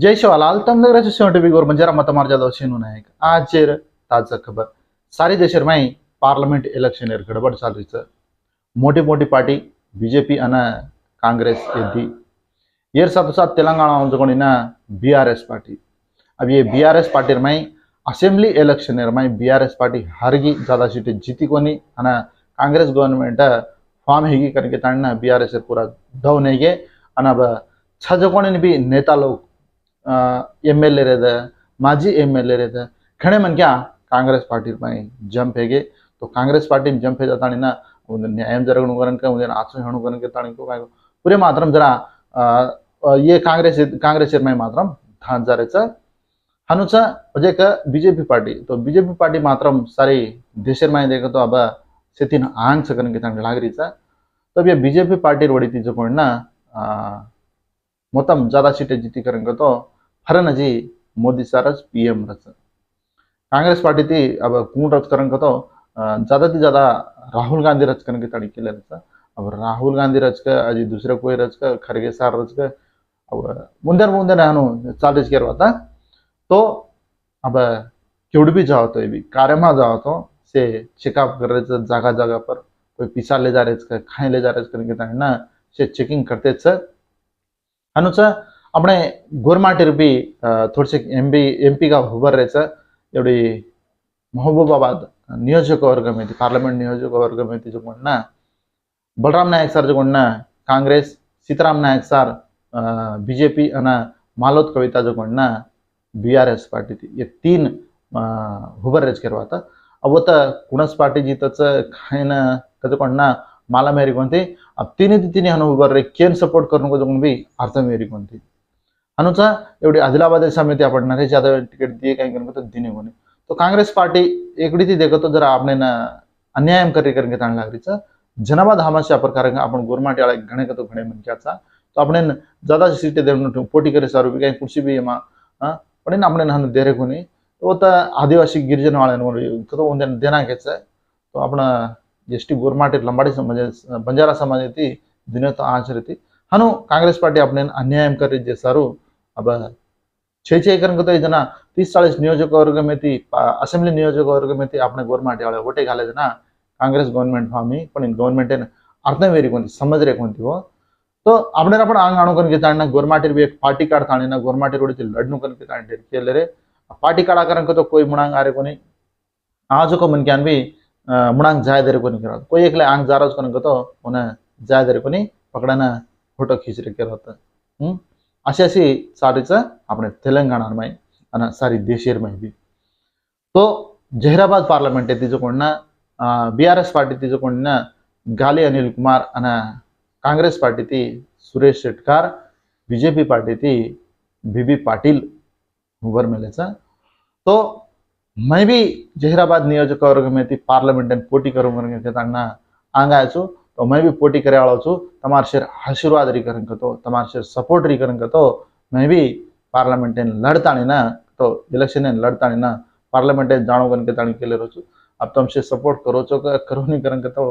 जय शिवालाल तमनगराचे टीव्हीवर बंजारा मतमार्जाद शेनू नायक आज ताजा खबर सारी देशर में पार्लमेंट इलेक्शन गड़बड़ चाल रही है। मोटी मोटी पार्टी बीजेपी अन कांग्रेस एद्दी येर साथ साथ तेलंगाना उंजकोंडिना बीआरएस पार्टी। अब ये बीआरएस पार्टी में असेंबली इलेक्शन में बीआरएस पार्टी हारगी ज्यादा सीटें जीती कोनी अन कांग्रेस गवर्नमेंट फॉर्म हेगी करके ताड़ना बीआरएस पूरा दव नहीं गे अन अब छजकोणी भी नेता लोग एमएलए रहते माजी एमएलए रहते खड़े मन क्या कांग्रेस पार्टी में जंप है तो कांग्रेस पार्टी में जंप है जाता ना न्याय जरगणु करन आचरण हणु करन के ताणी को पूरे मात्रम जरा ये कांग्रेस में मात्रम धान जरेच हनुचा अजय का बीजेपी पार्टी तो बीजेपी पार्टी मात्रम सारी देशर में देखो तो अब सेतीन आंग सकन के ताणी लागरी तो ये बीजेपी पार्टी वड़ी थी जो ना मोतम ज्यादा सीटें जीती करेंगे तो फरन जी मोदी सारस पीएम रच कांग्रेस पार्टी थी अब कौन रच करेंगे तो ज्यादा से ज्यादा राहुल गांधी रच करने की ताड़ी के लिए अब राहुल गांधी रच का अजी दूसरे कोई रच का खरगे सार रच का अब मुंदर मुंदर हानु चालीस के रहता तो अब केवड़ भी जाओ तो ये भी कार्यमा जाओ तो से चेकअप कर रहे जगह जगह पर कोई पिसा ले जा रहे खाए ले जा रहे करने की ना से चेकिंग करते अनुचा अपने गोरमाटी भी थोड़े एमपी का हुबर रहे एवढी महबूबाबाद नियोजक वर्ग में थी पार्लियामेंट नियोजक वर्ग में थी जो ना बलराम नायक सर जो ना कांग्रेस सीताराम नायक सर बीजेपी अना मालोत कविता जो ना बीआरएस पार्टी थी ये तीन हुबर रेज करवाता अब वो तो कुणस पार्टी जीतच खायन कजो ना माला मेरी कौन थी अब तीन हनु हुबर रे केन सपोर्ट करने को जो भी अर्थ मेरी कौन थी अनुचा एवढी आदिलाबाद समिति आपण नरेश यादव टिकट दिए कहीं करने को तो दिने कोनी तो कांग्रेस पार्टी एकड़ी थी देखो तो जरा आपने ना अन्याय करके ताण लागरी जनाबाद हामाशा प्रकार आपण गोरमाटी वाले घणे का तो घणे मन क्या तो आपने ज्यादा सीटें दे पोटी करे सारू भी कहीं कुर्सी भी एमा पण आपने हनु देरे कोनी तो वो तो आदिवासी गिरिजन वाले तो उन्हें देना के तो अपना एसटी गोरमाटी लंबाड़ी समाज बंजारा समाज थी दिन तो आचरती हनु कांग्रेस पार्टी अपने अन्याय कर सारू अब छे करके तो इतना 30-40 नियोजक वर्ग में थी असेंबली नियोजक वर्ग में थी अपने गोरमाटी वाले वोटे घाले ना कांग्रेस गवर्नमेंट फामी पण गवर्नमेंट अर्थम वेरी कौन समझ रहे कौन थी वो तो अपने आपण आंग आणु करके ताणना गोरमाटी भी एक पार्टी कार्ड ताणीना गोरमाटी रोड थी लड़नु करके ताणे के रे पार्टी कार्ड आकर तो कोई मुणांग आ रे कोनी आज को मन क्यान भी मुणांग जाय दे रे कोनी करा कोई एकले आंग जा रहा करके तो उन्हें जाय दे रे कोनी पकड़ना फोटो खींच रे के रहता अशी अशी सारीचं अपने तेलंगाना में अन सारी देशेर में भी तो जहराबाद पार्लियामेंट है जो कोण ना बीआरएस पार्टी थी जो कोण ना गाली अनिल कुमार अन कांग्रेस पार्टी थी सुरेश शेटकार बीजेपी पार्टी थी बीबी पाटिल हुबर मिलेचा तो मैं भी जहराबाद नियोजक वर्ग में थी पार्लियामेंट पोटी करूंगा आंगा तो मैं भी पोटी करे वाला छू तमार शेर आशीर्वाद री करन तो तमार शेर सपोर्ट री करन तो मैं भी पार्लियामेंट लड़ता ना तो इलेक्शन लड़ता ना पार्लियामेंट जानो कन के ताणी के ले रो छू अब तुम से सपोर्ट करो छो करो नहीं करन तो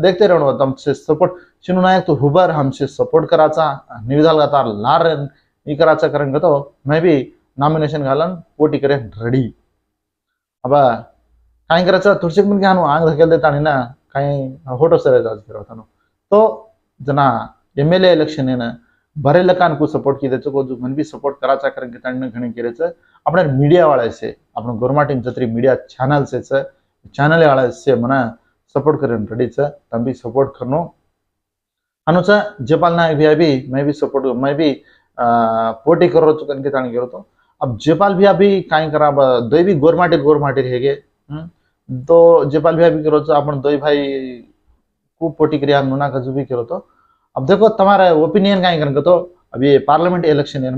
देखते रहो तुम से सपोर्ट शिनू नायक तो हुबर हमसे सपोर्ट कराचा निविदाल गातार लार नहीं कराचा करन तो मैं भी नॉमिनेशन घालन पोटी करे रेडी अब काय करायचं थोडसे पण घ्या आंग धकेल देता ना काही होटो सर आज फिरवता तो जना एमएलए इलेक्शन है ना भरे लकान को सपोर्ट की देचो को जो मन भी सपोर्ट कराचा करन के ताण घणे केरेच अपने मीडिया वाले से अपने गवर्नमेंट जत्री मीडिया चैनल से चैनल वाले से मना सपोर्ट करन रेडी तम भी सपोर्ट करनो अनुचा जयपाल नायक भी मैं भी सपोर्ट मैं भी पोटी करो कन के ताण करो तो अब जयपाल भी काय करा दो भी गोरमाटी रहेगे तो जयपाल भी करो तो अपन दो भाई को पोटी करिया मुना का जो भी करो तो अब देखो तुम्हारा ओपिनियन क्या करने तो अब ये पार्लियामेंट इलेक्शन है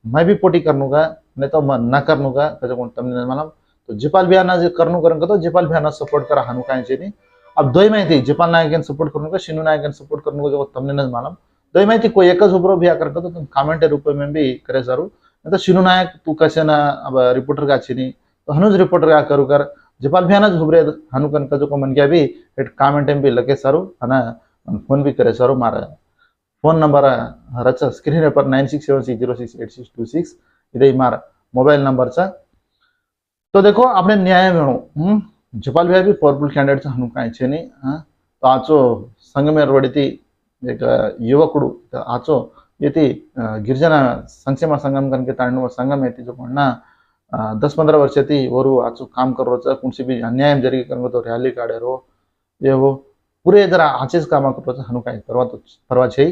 मैं भी पोटी करनूंगा नहीं तो मैं न करनूंगा तुमने मालूम तो जयपाल भी ना करनू करेंगे तो जयपाल भी ना सपोर्ट करा हानु कहीं नहीं अब दो में थी जयपाल नायक सपोर्ट करूंगा शिनू नायक सपोर्ट करूंगा जो तुमने मालूम दो में थी कोई एक उभरो भी करके तो तुम कमेंट रूप में भी करे सारू नहीं तो शिनू नायक तू कैसे ना अब रिपोर्टर का अच्छी नहीं तो हनुज रिपोर्टर का करू कर जयपाल भी हुबरे हनुकन का जो को मन गया भी कामेंट भी लगे सारू है फोन भी करे सारू मारा फोन नंबर रच स्क्रीन पर 9676068626 इधे मार मोबाइल नंबर चा। तो देखो आपने न्याय वेणु जपाल भाई भी पावरफुल कैंडिडेट हनु काय छे नहीं तो आचो संघ में रोडीती एक युवकुडु आचो येती गिरिजन संक्षेम संगम कनके तांडव संगम येती जो कोणना 10-15 वर्ष थी और आचो काम करो कौन सी भी अन्याय जरिए करो तो रैली काढ़े रो ये वो पूरे जरा आचेज काम करो हनु काय परवा छे।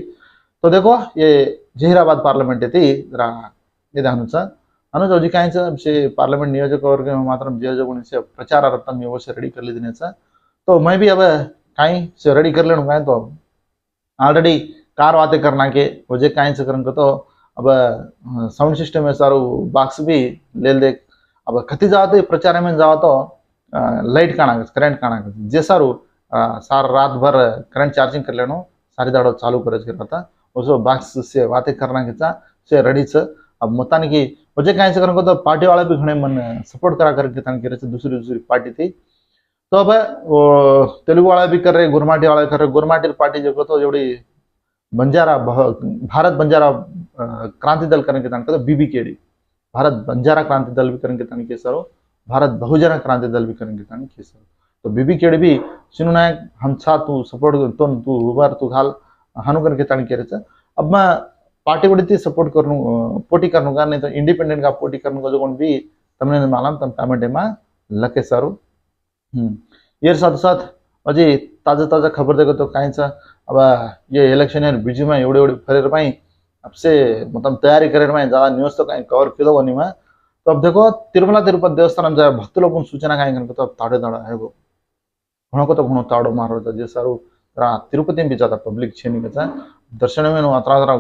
तो देखो ये जहीराबाद पार्लिमेंट थी जरा ये हनुचा अनुज अजी काय पार्लिमेंट नियोजक वर्ग मात्र जे प्रचारार्थम व्यवस्था रेडी कर ली तो मैं भी अब कहीं से रेडी कर लेना काय तो ऑलरेडी कार बातें करना के वजह कहीं से करन तो अब साउंड सिस्टम में सारू बॉक्स भी ले दे अब कति जाओ तो प्रचार में जाओ तो लाइट काना करंट काना जे सारू सार रात भर करंट चार्जिंग कर लेनो सारी दाड़ो चालू कर उसको बॉक्स से बातें करना के से रेडी से अब मतान की वजह कहीं से करन तो पार्टी वाले भी घने मन सपोर्ट करा करके दूसरी दूसरी पार्टी थी। तो अब तेलुगु वाला भी कर रहे गुरमाटी वाला कर रहे गुरमाटी पार्टी जो तो जोड़ी बंजारा भारत बंजारा क्रांति दल करने के तो बीबीकेडी भारत बंजारा क्रांति दल भी करने के सरो भारत बहुजन क्रांति दल भी करने के सरो तो बीबीकेडी भी सिनु नायक हम छा तू सपोर्ट तो तू उबार तू घाल हानु करके के अब मैं पार्टी बड़ी सपोर्ट करूँ पोटी करूँगा नहीं तो इंडिपेंडेंट का पोटी करूँगा जो कौन भी तमने मालूम तम कमेंट में लके सारू ये साथ साथ अझै ताजा ताजा खबर देखो तो कहीं अब ये इलेक्शन है बीच में एवढे एवढे फरेर पाई अब से मतलब तैयारी करे में ज्यादा न्यूज तो कहीं कवर किलो बनी में तो अब देखो तिरुमला तिरुपति देवस्थान जाए भक्त लोग सूचना कहीं करके तो अब ताड़े ताड़ा है वो घणो को तो घणो ताड़ो मारो तो जे सारू तिरुपति में भी ज्यादा पब्लिक छे नहीं कहता दर्शन में अतरा अतरा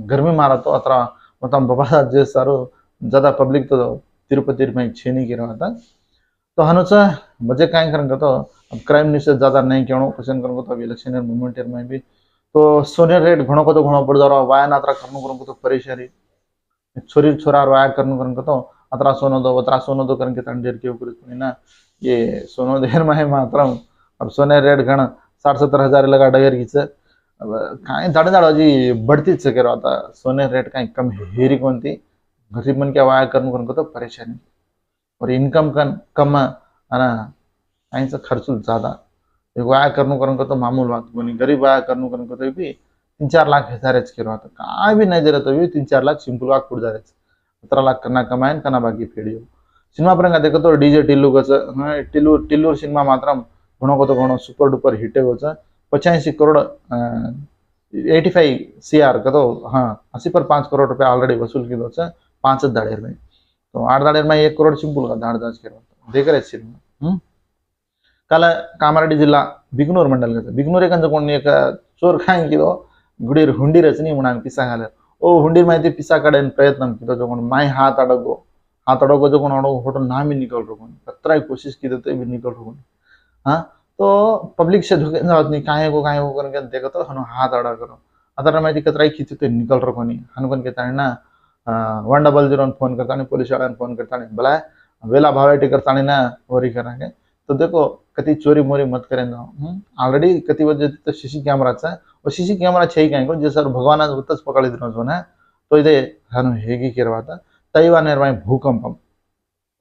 गर्मी मारा तो अतरा मतलब बाबा जे सारू ज्यादा पब्लिक तो तिरुपति में छे नहीं गिरा था तो हनुचा बजे कहीं करेंगे तो अब क्राइम न्यूज से ज्यादा नहीं क्यों क्वेश्चन करूँगा तो अब इलेक्शन मूवमेंट में भी तो सोने रेट घणो को तो घणो पड़ जा रहा वाया नात्रा करने करूँगा तो परेशानी छोरी छोरा वाया करने करूँगा तो अतरा सोनो दो करके तंडेर के ऊपर ना ये सोनो देर में मात्र अब सोने रेट घण 60-70 हजार लगा डगर की अब कहीं दाड़े दाड़ा जी बढ़ती सके रहा था सोने रेट कहीं कम हेरी कौन थी गरीब मन क्या वाया करने करूँगा तो परेशानी और इनकम कम है ना कहीं से खर्च ज्यादा वाया करने तो मामूल बात बनी गरीब वाया करने तो भी 3-4 लाख हजार के रहा था कहाँ भी नहीं दे रहे तो भी 3-4 लाख सिंपल वाक पड़ जा रहे 17 लाख करना कमाए करना बाकी फेड़ियो सिनेमा पर देखो तो डीजे टिल्लू टिल्लूर सिनेमा मात्र घणो को तो घणो सुपर डुपर हिट हो 85 करोड़ 85 CR का तो हाँ 80 पर 5 करोड़ रुपया ऑलरेडी वसूल की दो 5 दाड़ेर में तो 8 दाड़ेर में 1 करोड़ सिंपल का दाड़ दाज के देख रहे सिनेमा कल कामारेड्डी जिला बिगनूर मंडल का बिगनूर एक चोर खाएं की गुडीर हुंडी रचनी म्हणा पिसा घाले ओ हुंडीर माहिती पिसा काढे प्रयत्न की जो माय हाथ अडगो जो अडगो फोटो ना भी निकल रहो कतरा कोशिश की तो भी निकल रहो हाँ तो पब्लिक से धोखे नहीं काहे को करके देखो तो हनु हाथ अड़ा करो अतर माहिती कतरा खींचे तो निकल रहो नहीं हनुकन के ना 100 फोन करता पुलिस वाला फोन करता भला वेला भावेटी करता ना वरी करेंगे तो देखो कति चोरी मोरी मत करें ऑलरेडी कति वजह तो सीसी कैमरा और सीसी कैमरा छे कहीं को जैसे भगवान उत्तच पकड़ी दिनों ना तो इधे हनु हेगी करवाता तैवान भूकंपम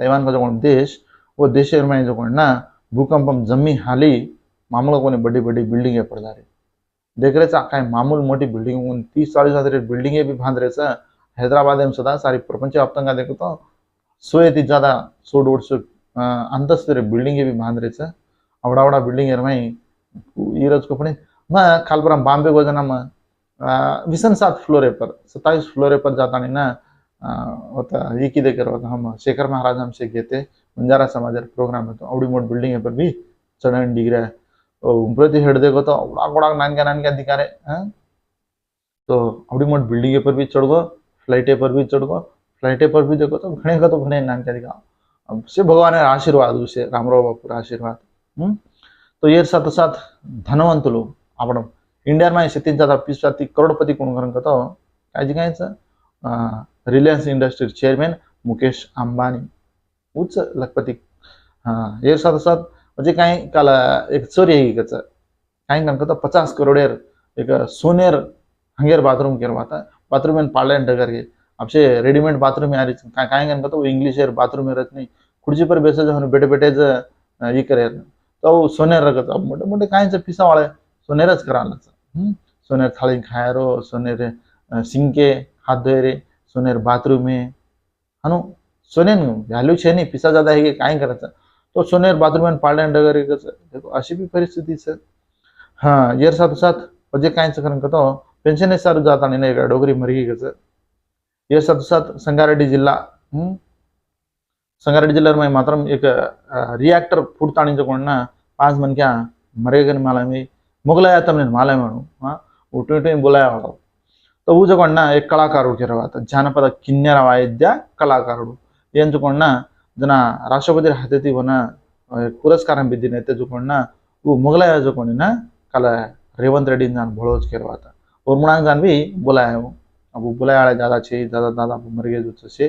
तैवान का जो देश वो देश जो ना भूकंपम जमी हाली मामलों को बड़ी बड़ी बिल्डिंगे पड़ जा रही देख रहे आखा मामूल मोटी बिल्डिंग 30-40 हजार बिल्डिंगे भी बांध रहे हैदराबाद में सदा सारी प्रपंच व्याप्त देखो तो 100 ज्यादा 100-150 अंतस्तुरे बिल्डिंगे भी बांध रहे आवड़ा बिल्डिंग में रोज को पड़े मैं खालपुरा बॉम्बे को जना मैं 27 फ्लोरे पर 27 फ्लोरे पर जाता नहीं ना होता ये की देकर होता हम शेखर महाराज हमसे गए थे बंजारा समाज प्रोग्राम है तो आवड़ी मोट बिल्डिंग पर भी चढ़न डिग रहा है ऊपर हेड देखो तो आवड़ा नानक्या दिखा रहे तो आवड़ी मोट बिल्डिंग पर भी चढ़ गो फ्लाइटे पर भी चढ़ गो फ्लाइटे पर भी देखो तो घने का तो घने नानक्या दिखा अब से भगवान आशीर्वाद उसे रामराव बापू आशीर्वाद तो ये साथ साथ धनवंत लोग आपण इंडिया में से 3-4 करोड़पति कोण करें तो काय रिलायंस इंडस्ट्री चेयरमैन मुकेश अंबानी उच्च लखपति हाँ ये साथ साथ म्हणजे काय काल एक चोरी है कहीं तो 50 करोड़ एक सोनेर हंगेर बाथरूम केरवाता बाथरूम में पाले डगर के आपसे रेडीमेड बाथरूम में आ रही काय कन तो इंग्लिश बाथरूम में रहत नहीं खुर्ची पर बेसे जो बेटे बेटे ये करे तो सोनेर रगत अब मोटे मोटे काय से पिसा वाले सोनेरच कराला सोनेर थाली खायरो सोनेर सिंके हाथ धोए रे सोनेर बाथरूम में हनु सोनेन व्हॅल्यू छे नहीं पिसा ज्यादा है कि काय करायचं तो सोनेर बाथरूम में पाले डगर देखो अशी भी परिस्थिती है हाँ येर साथ साथ वजे काय करण तो पेन्शन सारू जाता नहीं डोगरी मरगी गच ये साथ साथ संगारेड्डी जिल्हा संगारेड्डी जिल्हा में मात्र एक रिएक्टर फुटताणी जो ना 5 मन क्या मरेगन माला में मुगलाया तमने माला में हाँ उठे बोलाया वाला तो वो जो ना एक कलाकारुడు केरवाता जानपद किन्नेर वाद्य कलाकारुడు ಏನ್ ಜುಕೊಂಡ ಜನ ರಾಷ್ಟ್ರಪತಿ ಹತತಿ ವನ पुरस्कार बिद्दिने ते जुकोण वो मुगलाय जुकोण कल रेवंत रेड्डी जान भोळोज केरवाता और मुणांग जान भी बोलाया वो अब बोलाया आळे दादा छे दादा दादा मर गए जो से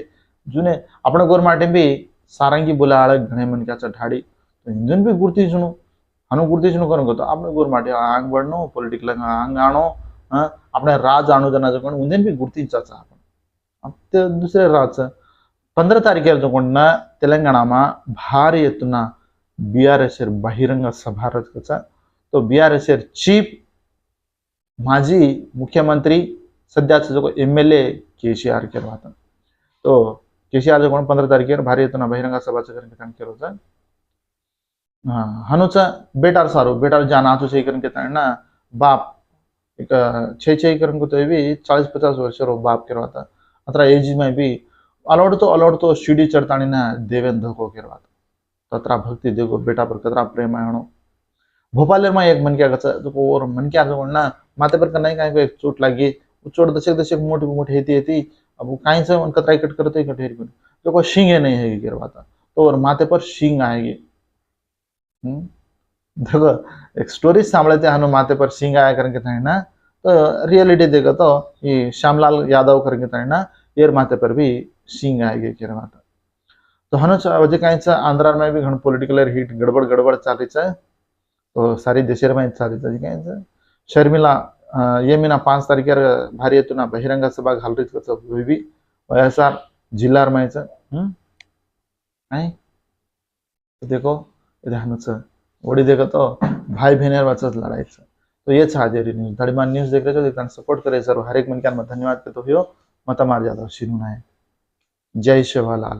जुने अपने गोर माटे भी सारंगी बोला आळे घणे मन क्याचा ढाडी तो इंजन भी गुर्ती सुनो हनु गुर्ती सुनो करो तो अपने गोर माटे आंग बढ़नो पॉलिटिकल आंग आणो अपने राज आणो जना जुकोण इंजन भी गुर्ती चाचा आपण अब ते दुसरे राज 15 तारखेला जुकोण तेलंगाणा में भारी एत्तुना बीआरएस बहिरंग सभा रचचा तो बीआरएस चीफ माजी मुख्यमंत्री सध्याचा जो एमएलए केसीआर केरवाता तो केसीआर जो 15 तारखेर भारी एत्तुना बहिरंग सभाचं करण केरोचा हनुचा बेटार सारू बेटार जान आचो से करण केताना बाप एक छे करण को तो भी 40-50 वर्ष रो बाप केरवाता अत्र एज में भी अलोड तो सीढ़ी चढ़तानी ना देवेंद्र धोको केरवाता तत्रा भक्ति देखो बेटा पर कतरा प्रेम आयो भोपाल में एक मन क्या तो और मन क्या ना माथे पर नहीं काय एक चोट लगी वो चोट दशक मोटी मोटी हेती अब कहीं से कतरा कट करते कटेर जो कोई शिंग नहीं है गिरवाता तो और माथे पर शिंग आएगी देखो एक स्टोरी सांभते हनु माथे पर शिंग आया करके था ना तो रियलिटी देखो तो ये श्यामलाल यादव करके था ना येर माथे पर भी शिंग आएगी गिरवाता तो हनुच वजह कहीं आंध्रा में भी घण पॉलिटिकल हिट गड़बड़ चाली तो सारी देशेर में चाली कहीं शर्मिला ये मीना 5 तारीख भारी एत्तुना बहिरंग सभा घाल रही भी वयसार जिल्हार में तो देखो हनुच ओडी देखो तो भाई बहनेर वाचत लड़ाई तो ये आज न्यूज धड़ीमान न्यूज देख रहे हो सपोर्ट करे सर हर एक मन क्या धन्यवाद करते हो मत मार जाता शिरू नायक जय शिवलाल।